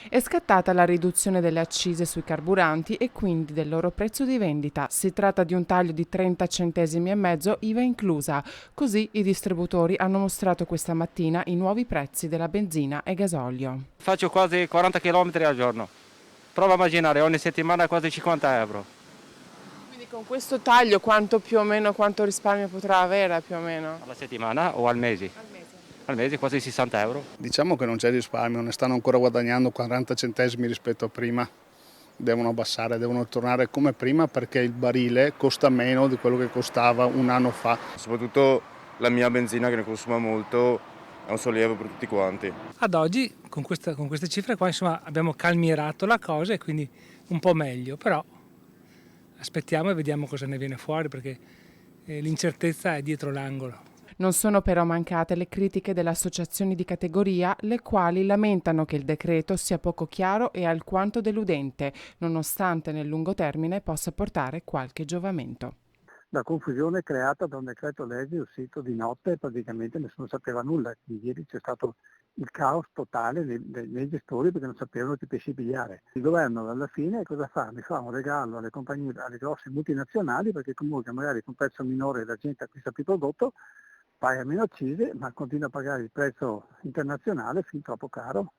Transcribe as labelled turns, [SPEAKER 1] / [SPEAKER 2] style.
[SPEAKER 1] È scattata la riduzione delle accise sui carburanti e quindi del loro prezzo di vendita. Si tratta di un taglio di 30 centesimi e mezzo, IVA inclusa. Così i distributori hanno mostrato questa mattina i nuovi prezzi della benzina e gasolio.
[SPEAKER 2] Faccio quasi 40 km al giorno. Prova a immaginare, ogni settimana quasi 50 euro.
[SPEAKER 1] Quindi con questo taglio quanto più o meno, quanto risparmio potrà avere più o meno?
[SPEAKER 2] Alla settimana o al mese?
[SPEAKER 1] Al mese.
[SPEAKER 2] Al mese quasi 60 euro.
[SPEAKER 3] Diciamo che non c'è risparmio, ne stanno ancora guadagnando 40 centesimi rispetto a prima. Devono abbassare, devono tornare come prima perché il barile costa meno di quello che costava un anno fa.
[SPEAKER 4] Soprattutto la mia benzina che ne consuma molto è un sollievo per tutti quanti.
[SPEAKER 5] Ad oggi con queste cifre qua insomma abbiamo calmierato la cosa e quindi un po' meglio, però aspettiamo e vediamo cosa ne viene fuori perché l'incertezza è dietro l'angolo.
[SPEAKER 1] Non sono però mancate le critiche delle associazioni di categoria, le quali lamentano che il decreto sia poco chiaro e alquanto deludente, nonostante nel lungo termine possa portare qualche giovamento.
[SPEAKER 6] La confusione creata da un decreto legge uscito di notte, praticamente nessuno sapeva nulla. Ieri c'è stato il caos totale nei gestori perché non sapevano che pesci pigliare. Il governo alla fine cosa fa? Mi fa un regalo alle compagnie, alle grosse multinazionali perché comunque magari con un prezzo minore la gente acquista più prodotto, paga meno accise ma continua a pagare il prezzo internazionale fin troppo caro.